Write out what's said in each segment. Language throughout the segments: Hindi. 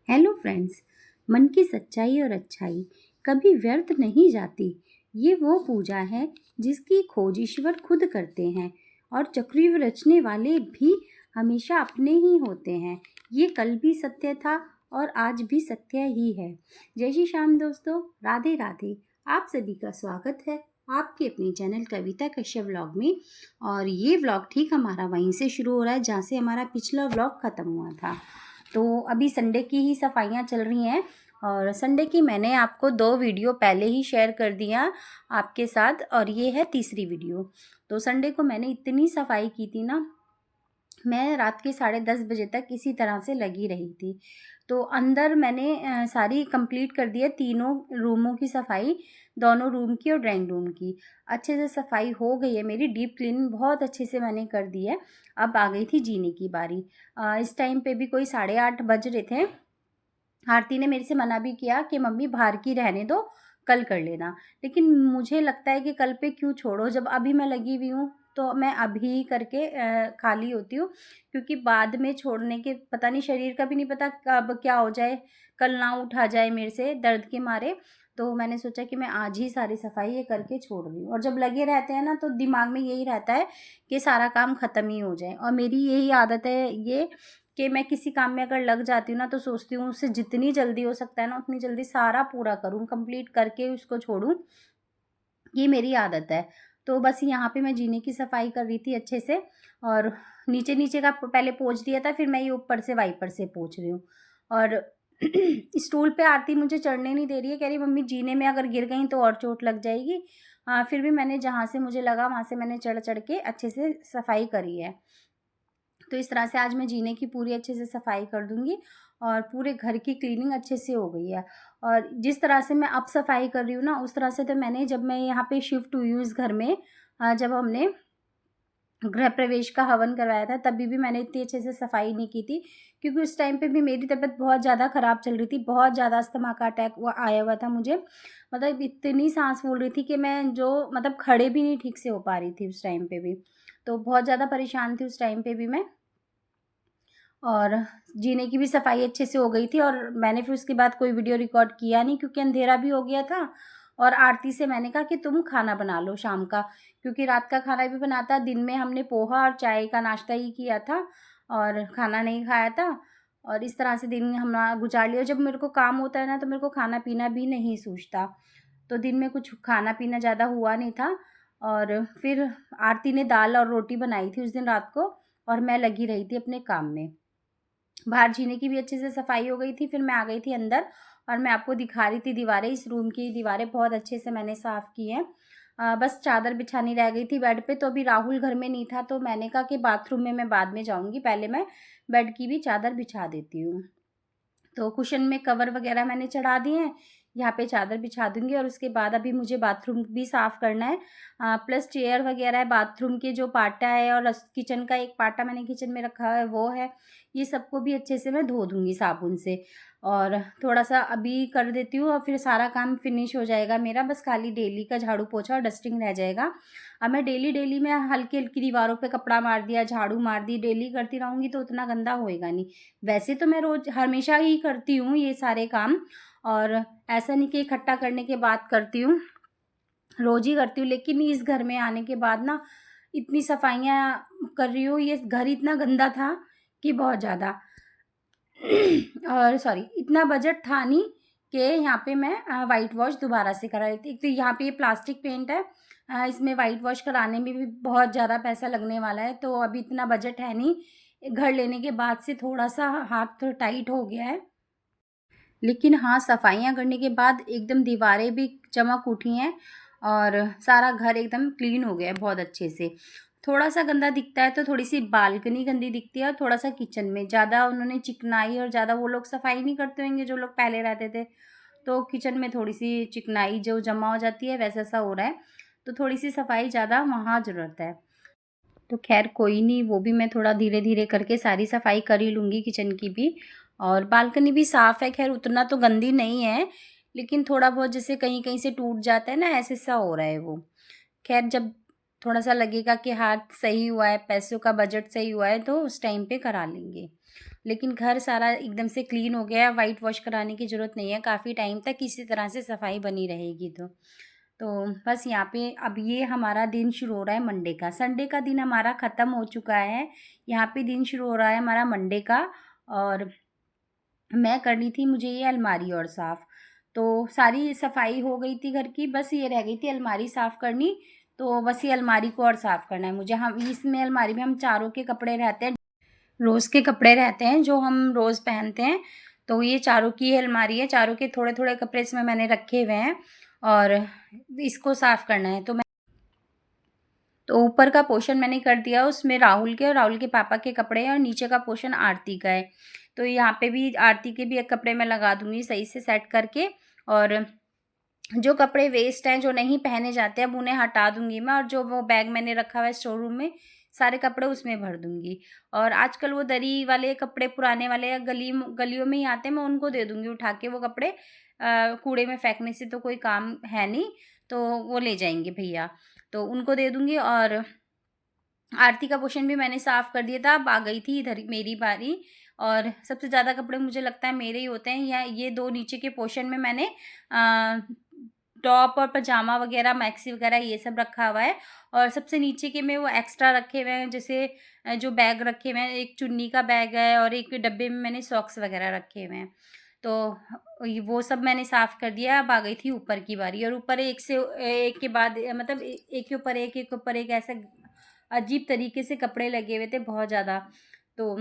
Hello friends. मन की सच्चाई और अच्छाई कभी व्यर्थ नहीं जाती। ये वो पूजा है जिसकी खोज ईश्वर खुद करते हैं और चक्रव्यूह रचने वाले भी हमेशा अपने ही होते हैं। ये कल भी सत्य था और आज भी सत्य ही है। जय श्री श्याम दोस्तों, राधे राधे। आप सभी का स्वागत है आपके अपने चैनल कविता कश्यप व्लॉग में। और ये व्लॉग ठीक हमारा वहीं से शुरू हो रहा है जहाँ से हमारा पिछला व्लॉग ख़त्म हुआ था। तो अभी संडे की ही सफाइयाँ चल रही हैं और संडे की मैंने आपको 2 वीडियो पहले ही शेयर कर दिया आपके साथ और ये है तीसरी वीडियो। तो संडे को मैंने इतनी सफाई की थी ना, मैं रात के 10:30 बजे तक इसी तरह से लगी रही थी। तो अंदर मैंने सारी कंप्लीट कर दी है, तीनों रूमों की सफाई, दोनों रूम की और ड्राइंग रूम की। अच्छे से सफाई हो गई है मेरी, डीप क्लीनिंग बहुत अच्छे से मैंने कर दी है। अब आ गई थी जीने की बारी। इस टाइम पे भी कोई 8:30 बज रहे थे। आरती ने मेरे से मना भी किया कि मम्मी बाहर की रहने दो, कल कर लेना। लेकिन मुझे लगता है कि कल पे क्यों छोड़ो, जब अभी मैं लगी हुई हूँ तो मैं अभी करके खाली होती हूँ। क्योंकि बाद में छोड़ने के पता नहीं, शरीर का भी नहीं पता कब क्या हो जाए, कल ना उठा जाए मेरे से दर्द के मारे। तो मैंने सोचा कि मैं आज ही सारी सफाई ये करके छोड़ रही हूँ। और जब लगे रहते हैं ना तो दिमाग में यही रहता है कि सारा काम ख़त्म ही हो जाए। और मेरी यही आदत है ये कि मैं किसी काम में अगर लग जाती हूँ ना तो सोचती हूँ उससे जितनी जल्दी हो सकता है ना उतनी जल्दी सारा पूरा करूँ, कंप्लीट करके उसको छोड़ूँ। ये मेरी आदत है। तो बस यहाँ पे मैं जीने की सफाई कर रही थी अच्छे से और नीचे नीचे का पहले पोंछ दिया था, फिर मैं ये ऊपर से वाइपर से पोंछ रही हूँ। और स्टूल पे आरती मुझे चढ़ने नहीं दे रही है, कह रही मम्मी जीने में अगर गिर गई तो और चोट लग जाएगी। फिर भी मैंने जहाँ से मुझे लगा वहाँ से मैंने चढ़ चढ़ के अच्छे से सफाई करी है। तो इस तरह से आज मैं जीने की पूरी अच्छे से सफाई कर दूँगी और पूरे घर की क्लीनिंग अच्छे से हो गई है। और जिस तरह से मैं अब सफाई कर रही हूँ ना, उस तरह से तो मैंने, जब मैं यहाँ पे शिफ्ट हुई हूँ इस घर में, जब हमने गृह प्रवेश का हवन करवाया था तभी भी मैंने इतनी अच्छे से सफाई नहीं की थी। क्योंकि उस टाइम पे भी मेरी तबीयत बहुत ज़्यादा ख़राब चल रही थी, बहुत ज़्यादा अस्थमा का अटैक आया हुआ था मुझे। मतलब इतनी सांस फूल रही थी कि मैं जो मतलब खड़े भी नहीं ठीक से हो पा रही थी उस टाइम पे भी। तो बहुत ज़्यादा परेशान थी उस टाइम पे भी मैं। और जीने की भी सफाई अच्छे से हो गई थी और मैंने फिर उसके बाद कोई वीडियो रिकॉर्ड किया नहीं क्योंकि अंधेरा भी हो गया था। और आरती से मैंने कहा कि तुम खाना बना लो शाम का, क्योंकि रात का खाना भी बना था, दिन में हमने पोहा और चाय का नाश्ता ही किया था और खाना नहीं खाया था। और इस तरह से दिन हमारा गुजार लिया। जब मेरे को काम होता है ना तो मेरे को खाना पीना भी नहीं सूझता, तो दिन में कुछ खाना पीना ज़्यादा हुआ नहीं था। और फिर आरती ने दाल और रोटी बनाई थी उस दिन रात को और मैं लगी रही थी अपने काम में। बाहर जीने की भी अच्छे से सफाई हो गई थी। फिर मैं आ गई थी अंदर और मैं आपको दिखा रही थी दीवारें। इस रूम की दीवारें बहुत अच्छे से मैंने साफ़ की हैं। बस चादर बिछानी रह गई थी बेड पे। तो अभी राहुल घर में नहीं था तो मैंने कहा कि बाथरूम में मैं बाद में जाऊँगी, पहले मैं बेड की भी चादर बिछा देती हूँ। तो कुशन में कवर वगैरह मैंने चढ़ा दिए हैं, यहाँ पे चादर बिछा दूँगी। और उसके बाद अभी मुझे बाथरूम भी साफ़ करना है। प्लस चेयर वगैरह है, बाथरूम के जो पाटा है और किचन का एक पाटा मैंने किचन में रखा है वो है। ये सबको भी अच्छे से मैं धो दूँगी साबुन से। और थोड़ा-सा अभी कर देती हूँ और फिर सारा काम फिनिश हो जाएगा मेरा। बस खाली डेली का झाड़ू पोछा और डस्टिंग रह जाएगा। अब मैं डेली में हल्की-हल्की दीवारों पे कपड़ा मार दिया, झाड़ू मार दी, डेली करती रहूँगी तो उतना गंदा होएगा नहीं। वैसे तो मैं रोज़ हमेशा ही करती हूँ ये सारे काम, और ऐसा नहीं कि इकट्ठा करने के बाद करती हूँ, रोज़ ही करती हूँ। लेकिन इस घर में आने के बाद ना इतनी सफाइयाँ कर रही हूँ, ये घर इतना गंदा था कि बहुत ज़्यादा। और सॉरी, इतना बजट था नहीं कि यहाँ पे मैं वाइट वॉश दोबारा से करा रही थी। एक तो यहाँ पे ये प्लास्टिक पेंट है, इसमें वाइट वॉश कराने में भी बहुत ज़्यादा पैसा लगने वाला है, तो अभी इतना बजट है नहीं। घर लेने के बाद से थोड़ा-सा हाथ टाइट हो गया है। लेकिन हाँ, सफाइयाँ करने के बाद एकदम दीवारें भी चमक उठी हैं और सारा घर एकदम क्लीन हो गया है बहुत अच्छे से। थोड़ा-सा गंदा दिखता है तो थोड़ी-सी बालकनी गंदी दिखती है और थोड़ा-सा किचन में। ज़्यादा उन्होंने चिकनाई और ज़्यादा वो लोग सफाई नहीं करते होंगे जो लोग पहले रहते थे। तो किचन में थोड़ी-सी चिकनाई जो जमा हो जाती है वैसा-सा हो रहा है। तो थोड़ी-सी सफाई ज़्यादा वहाँ ज़रूरत है। तो ख़ैर कोई नहीं, वो भी मैं थोड़ा धीरे-धीरे करके सारी सफाई कर ही लूँगी किचन की भी। और बालकनी भी साफ़ है, ख़ैर उतना तो गंदी नहीं है, लेकिन थोड़ा बहुत जैसे कहीं-कहीं से टूट जाता है ना, ऐसे-सा हो रहा है वो। ख़ैर जब थोड़ा-सा लगेगा कि हाथ सही हुआ है, पैसों का बजट सही हुआ है तो उस टाइम पे करा लेंगे। लेकिन घर सारा एकदम से क्लीन हो गया है, वाइट वॉश कराने की ज़रूरत नहीं है, काफ़ी टाइम तक इसी तरह से सफाई बनी रहेगी। तो बस यहाँ पे अब ये हमारा दिन शुरू हो रहा है मंडे का। संडे का दिन हमारा ख़त्म हो चुका है, यहाँ पे दिन शुरू हो रहा है हमारा मंडे का। और मैं करनी थी मुझे ये अलमारी और साफ़, तो सारी सफाई हो गई थी घर की, बस ये रह गई थी अलमारी साफ़ करनी। तो बस ये अलमारी को और साफ़ करना है मुझे। हम इसमें अलमारी में हम चारों के कपड़े रहते हैं, रोज़ के कपड़े रहते हैं जो हम रोज़ पहनते हैं। तो ये चारों की अलमारी है, चारों के थोड़े-थोड़े कपड़े इसमें मैंने रखे हुए हैं और इसको साफ़ करना है। तो ऊपर का पोर्शन मैंने कर दिया, उसमें राहुल के और राहुल के पापा के कपड़े हैं और नीचे का पोर्शन आरती का है। तो यहाँ पे भी आरती के भी एक कपड़े मैं लगा दूँगी सही से सेट करके। और जो कपड़े वेस्ट हैं, जो नहीं पहने जाते अब उन्हें हटा दूँगी मैं, और जो वो बैग मैंने रखा हुआ है स्टोर रूम में, सारे कपड़े उसमें भर दूँगी। और आजकल वो दरी वाले कपड़े पुराने वाले या गलियों में ही आते हैं, मैं उनको दे दूँगी उठा के वो कपड़े। कूड़े में फेंकने से तो कोई काम है नहीं, तो वो ले जाएँगे भैया, तो उनको दे दूँगी। और आरती का पोर्शन भी मैंने साफ़ कर दिया था, अब आ गई थी इधर मेरी बारी। और सबसे ज़्यादा कपड़े मुझे लगता है मेरे ही होते हैं, या ये 2 नीचे के पोर्शन में मैंने टॉप और पजामा वग़ैरह, मैक्सी वग़ैरह ये सब रखा हुआ है। और सबसे नीचे के में वो एक्स्ट्रा रखे हुए हैं, जैसे जो बैग रखे हुए हैं, एक चुन्नी का बैग है और एक डब्बे में मैंने सॉक्स वग़ैरह रखे हुए हैं। तो ये वो सब मैंने साफ़ कर दिया। अब आ गई थी ऊपर की बारी, और ऊपर एक से एक के बाद मतलब एक के ऊपर एक के ऊपर एक, ऐसा अजीब तरीके से कपड़े लगे हुए थे बहुत ज़्यादा। तो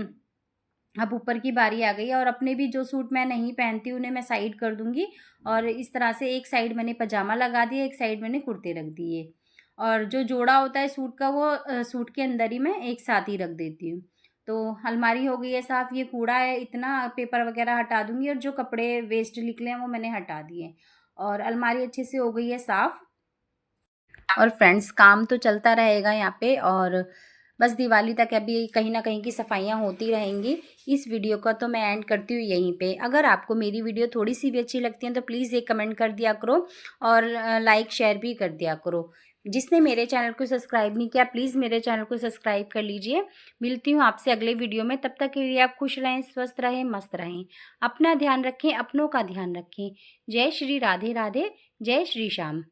अब ऊपर की बारी आ गई है, और अपने भी जो सूट मैं नहीं पहनती उन्हें मैं साइड कर दूँगी। और इस तरह से एक साइड मैंने पजामा लगा दिया, एक साइड मैंने कुर्ते रख दिए। और जो जोड़ा होता है सूट का, वो सूट के अंदर ही मैं एक साथ ही रख देती हूँ। तो अलमारी हो गई है साफ़, ये कूड़ा है इतना, पेपर वग़ैरह हटा दूँगी, और जो कपड़े वेस्ट निकले हैं वो मैंने हटा दिए। और अलमारी अच्छे से हो गई है साफ़। और फ्रेंड्स, काम तो चलता रहेगा यहाँ पे, और बस दिवाली तक अभी कहीं न कहीं की सफाइयाँ होती रहेंगी। इस वीडियो का तो मैं एंड करती हूँ यहीं पे। अगर आपको मेरी वीडियो थोड़ी-सी भी अच्छी लगती है तो प्लीज़ एक कमेंट कर दिया करो, और लाइक शेयर भी कर दिया करो। जिसने मेरे चैनल को सब्सक्राइब नहीं किया, प्लीज़ मेरे चैनल को सब्सक्राइब कर लीजिए। मिलती हूँ आपसे अगले वीडियो में, तब तक के लिए आप खुश रहें, स्वस्थ रहें, मस्त रहें। अपना ध्यान रखें, अपनों का ध्यान रखें। जय श्री राधे राधे, जय श्री श्याम।